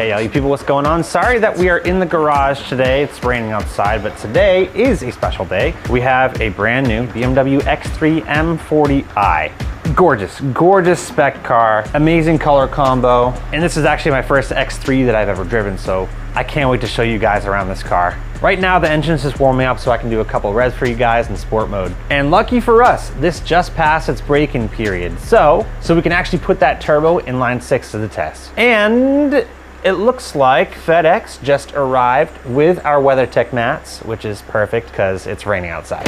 Hey, all you people, what's going on? Sorry that we are in the garage today. It's raining outside, but today is a special day. We have a brand new BMW X3 M40i. Gorgeous, gorgeous spec car, amazing color combo. And this is actually my first X3 that I've ever driven, so I can't wait to show you guys around this car. Right now, the engine's just warming up so I can do a couple revs for you guys in sport mode. And lucky for us, this just passed its braking period. So we can actually put that turbo in line 6 to the test. And it looks like FedEx just arrived with our WeatherTech mats, which is perfect because it's raining outside.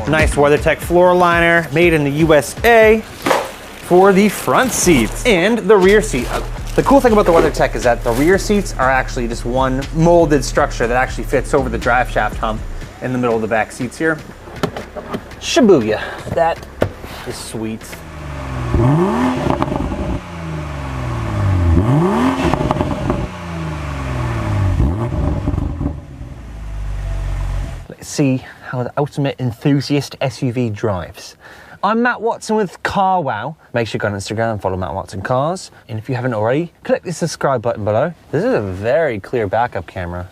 Nice WeatherTech floor liner, made in the USA for the front seats and the rear seat. The cool thing about the WeatherTech is that the rear seats are actually just one molded structure that actually fits over the drive shaft hump in the middle of the back seats here. Shibuya. That is sweet. Let's see how the ultimate enthusiast SUV drives. I'm Matt Watson with CarWow. Make sure you go on Instagram and follow Matt Watson Cars. And if you haven't already, click the subscribe button below. This is a very clear backup camera.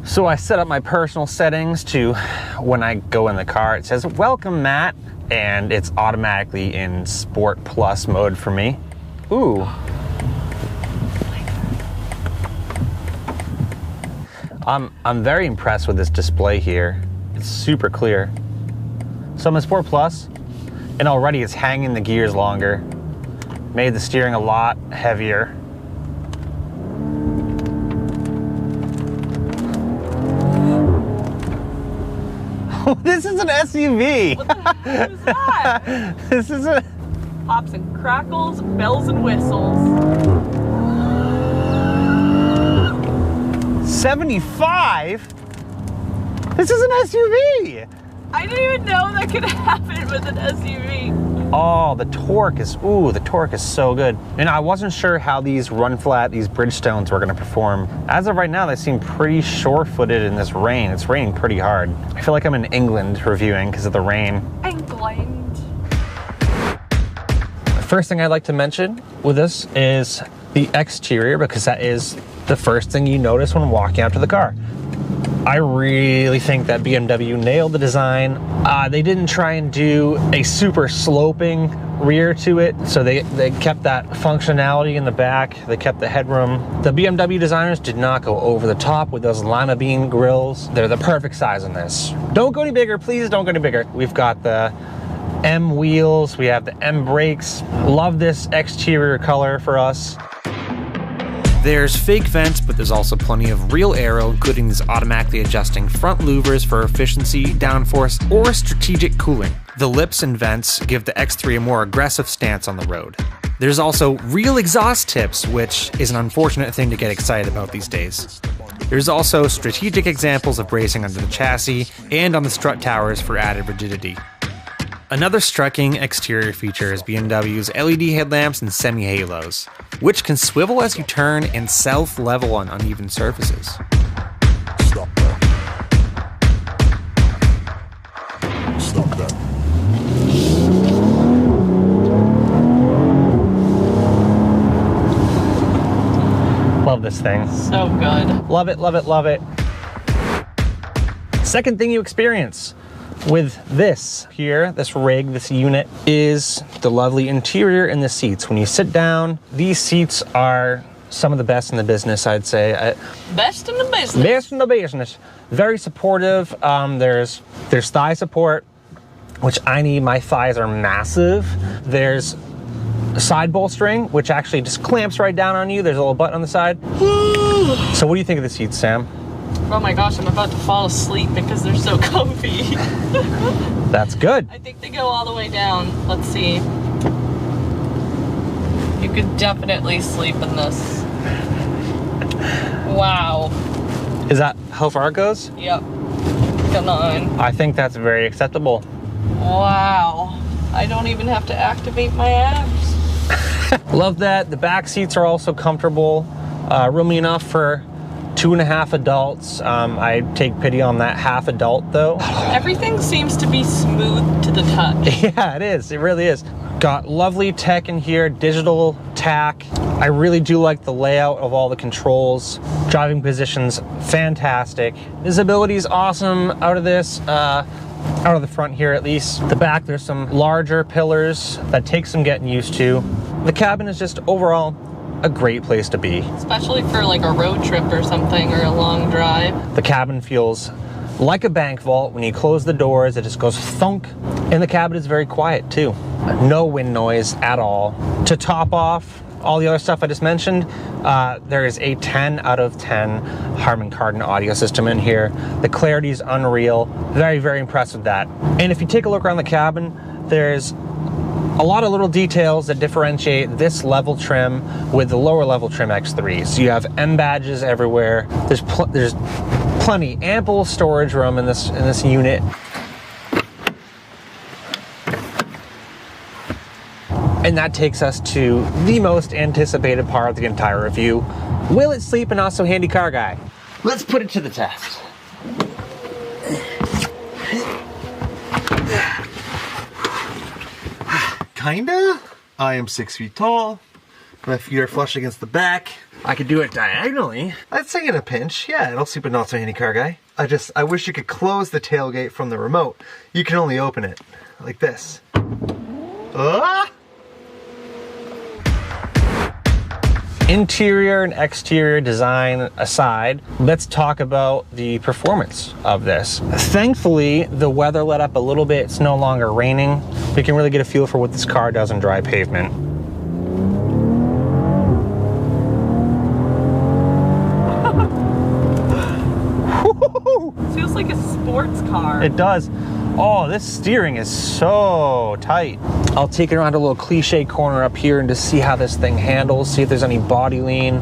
So I set up my personal settings to, when I go in the car, it says, "Welcome, Matt," and it's automatically in Sport Plus mode for me. Ooh. I'm very impressed with this display here. It's super clear. So I'm in Sport Plus, and already it's hanging the gears longer. Made the steering a lot heavier. Oh, this is an SUV. What the heck is that? This is a... Pops and crackles, bells and whistles. 75? This is an SUV! I didn't even know that could happen with an SUV. Oh, the torque is so good. And I wasn't sure how these run flat, these Bridgestones were gonna perform. As of right now, they seem pretty sure-footed in this rain. It's raining pretty hard. I feel like I'm in England reviewing because of the rain. England. The first thing I'd like to mention with this is the exterior, because that is the first thing you notice when walking out to the car. I really think that BMW nailed the design. They didn't try and do a super sloping rear to it, so they kept that functionality in the back. They kept the headroom. The BMW designers did not go over the top with those lima bean grills. They're the perfect size on this. Don't go any bigger, please don't go any bigger. We've got the M wheels, we have the M brakes. Love this exterior color for us. There's fake vents, but there's also plenty of real aero, including these automatically adjusting front louvers for efficiency, downforce, or strategic cooling. The lips and vents give the X3 a more aggressive stance on the road. There's also real exhaust tips, which is an unfortunate thing to get excited about these days. There's also strategic examples of bracing under the chassis and on the strut towers for added rigidity. Another striking exterior feature is BMW's LED headlamps and semi-halos, which can swivel as you turn and self-level on uneven surfaces. Stop that. Stop that. Love this thing. So good. Love it, love it, love it. Second thing you experience with this here, this rig, this unit, is the lovely interior in the seats. When you sit down, these seats are some of the best in the business, I'd say. Best in the business. Best in the business. Very supportive. There's thigh support, which I need. My thighs are massive. There's side bolstering, which actually just clamps right down on you. There's a little button on the side. So what do you think of the seats, Sam? Oh my gosh, I'm about to fall asleep because they're so comfy. That's good. I think they go all the way down. Let's see. You could definitely sleep in this. Wow. Is that how far it goes? Yep. Come on. I think that's very acceptable. Wow. I don't even have to activate my abs. Love that. The back seats are also comfortable. Roomy enough for 2.5 adults. I take pity on that half adult though. Everything seems to be smooth to the touch. Yeah, it is. It really is. Got lovely tech in here, digital tack. I really do like the layout of all the controls. Driving positions, fantastic. Visibility is awesome out of this, out of the front here at least. The back, there's some larger pillars that take some getting used to. The cabin is just overall a great place to be. Especially for like a road trip or something, or a long drive. The cabin feels like a bank vault. When you close the doors, it just goes thunk. And the cabin is very quiet too. No wind noise at all. To top off all the other stuff I just mentioned, there is a 10 out of 10 Harman Kardon audio system in here. The clarity is unreal. Very, very impressed with that. And if you take a look around the cabin, there's a lot of little details that differentiate this level trim with the lower level trim X3. So you have M badges everywhere. There's plenty, ample storage room in this unit. And that takes us to the most anticipated part of the entire review. Will it sleep in Not So Handy Car Guy? Let's put it to the test. Kinda. I am 6 feet tall. My feet are flush against the back. I could do it diagonally. I'd say in a pinch, yeah, it'll sleep in Not So Handy Car Guy. I wish you could close the tailgate from the remote. You can only open it like this. Ah! Interior and exterior design aside, let's talk about the performance of this. Thankfully, the weather let up a little bit. It's no longer raining. We can really get a feel for what this car does on dry pavement. Feels like a sports car. It does. Oh, this steering is so tight. I'll take it around a little cliche corner up here and just see how this thing handles, see if there's any body lean.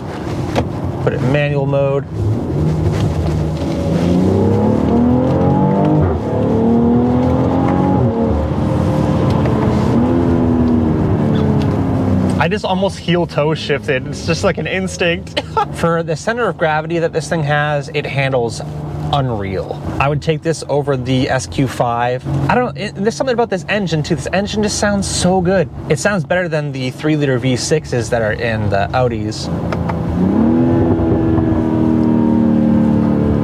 Put it in manual mode. I just almost heel toe shifted. It's just like an instinct. For the center of gravity that this thing has, it handles unreal. I would take this over the SQ5. There's something about this engine too. This engine just sounds so good. It sounds better than the 3-liter V6s that are in the Audis.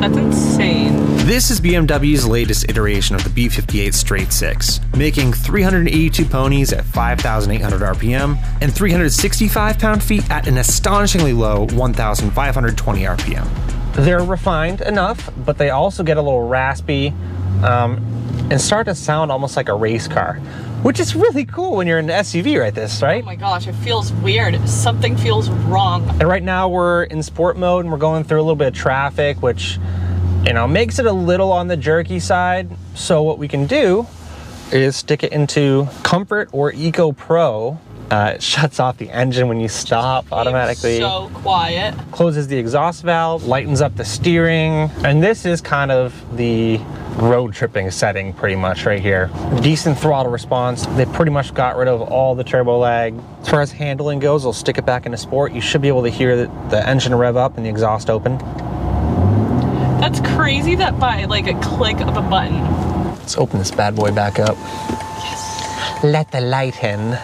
That's insane. This is BMW's latest iteration of the B58 Straight 6, making 382 ponies at 5,800 RPM and 365 pound-feet at an astonishingly low 1,520 RPM. They're refined enough, but they also get a little raspy and start to sound almost like a race car, which is really cool when you're in an SUV like this, right? Oh my gosh, it feels weird. Something feels wrong. And right now we're in sport mode and we're going through a little bit of traffic, which, you know, makes it a little on the jerky side. So what we can do is stick it into Comfort or Eco Pro. It shuts off the engine when you stop automatically. So quiet. Closes the exhaust valve, lightens up the steering. And this is kind of the road tripping setting pretty much right here. Decent throttle response. They pretty much got rid of all the turbo lag. As far as handling goes, they'll stick it back into sport. You should be able to hear the engine rev up and the exhaust open. That's crazy that by like a click of a button. Let's open this bad boy back up. Yes. Let the light in.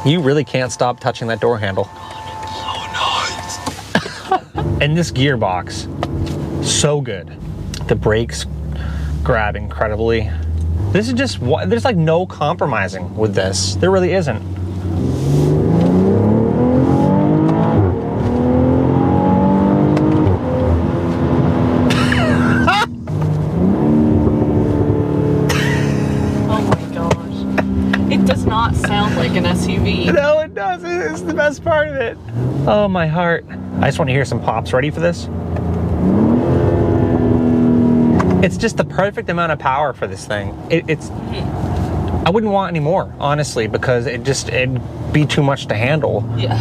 You really can't stop touching that door handle. So nice. And this gearbox, so good. The brakes grab incredibly. This is just, there's like no compromising with this. There really isn't. Sound like an SUV. No, it doesn't. It's the best part of it. Oh, my heart. I just want to hear some pops. Ready for this? It's just the perfect amount of power for this thing. I wouldn't want any more, honestly, because it'd be too much to handle. Yeah.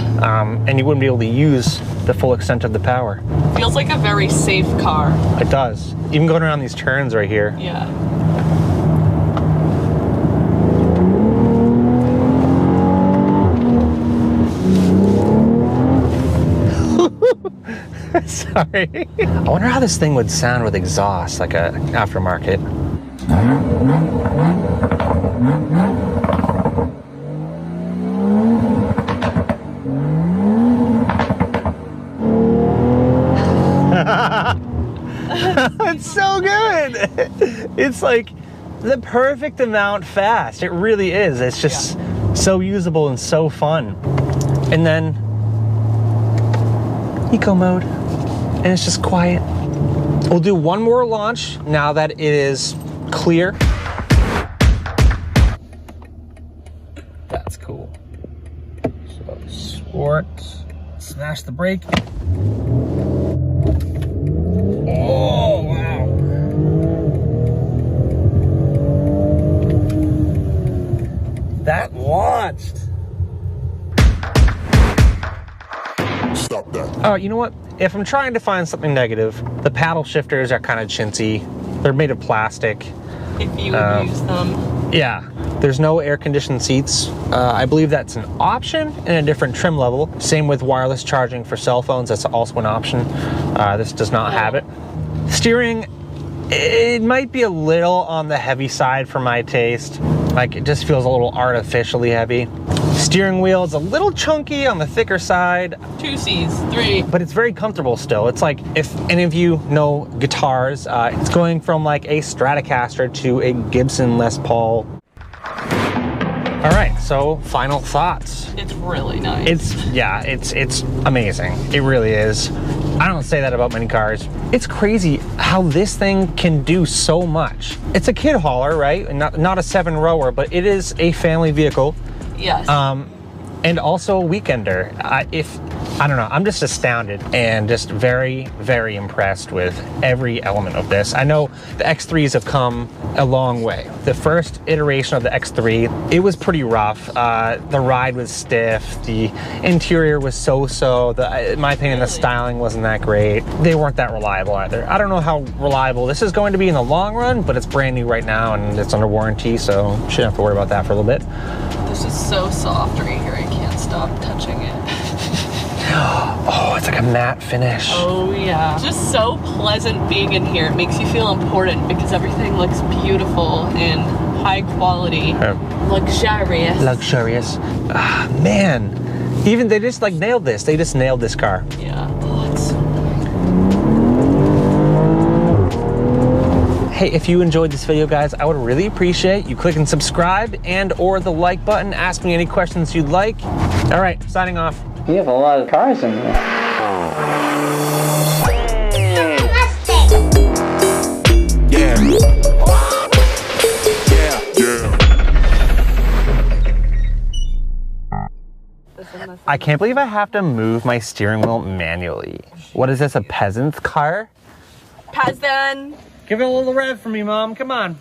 And you wouldn't be able to use the full extent of the power. Feels like a very safe car. It does. Even going around these turns right here. Yeah. Sorry. I wonder how this thing would sound with exhaust, like a aftermarket. it's like the perfect amount fast. It really is. It's just so usable and so fun. And then eco mode, and it's just quiet. We'll do one more launch now that it is clear. That's cool. So sport, smash the brake. Oh, wow. That launched. Stop that. Oh, you know what? If I'm trying to find something negative, the paddle shifters are kind of chintzy. They're made of plastic. If you would use them. Yeah, there's no air-conditioned seats. I believe that's an option in a different trim level. Same with wireless charging for cell phones. That's also an option. This does not have it. Steering, it might be a little on the heavy side for my taste. Like, it just feels a little artificially heavy. Steering wheel is a little chunky on the thicker side. 2 C's, 3. But it's very comfortable still. It's like, if any of you know guitars, it's going from like a Stratocaster to a Gibson Les Paul. All right, so final thoughts. It's really nice. It's amazing. It really is. I don't say that about many cars. It's crazy how this thing can do so much. It's a kid hauler, right? Not a 7-rower, but it is a family vehicle. Yes. And also a weekender. I don't know, I'm just astounded and just very, very impressed with every element of this. I know the X3s have come a long way. The first iteration of the X3, it was pretty rough. The ride was stiff. The interior was so-so. In my opinion, the styling wasn't that great. They weren't that reliable either. I don't know how reliable this is going to be in the long run, but it's brand new right now and it's under warranty, so shouldn't have to worry about that for a little bit. This is so soft right here. I can't stop touching it. Oh, it's like a matte finish. Oh yeah. Just so pleasant being in here. It makes you feel important because everything looks beautiful and high quality. Luxurious. Luxurious. Ah, man. Even they just like nailed this. They just nailed this car. Yeah. Oh, it's so nice. Hey, if you enjoyed this video, guys, I would really appreciate you clicking subscribe and or the like button. Ask me any questions you'd like. All right, signing off. You have a lot of cars in here. Yeah. I can't believe I have to move my steering wheel manually. What is this, a peasant's car? Peasant. Give it a little rev for me, Mom. Come on.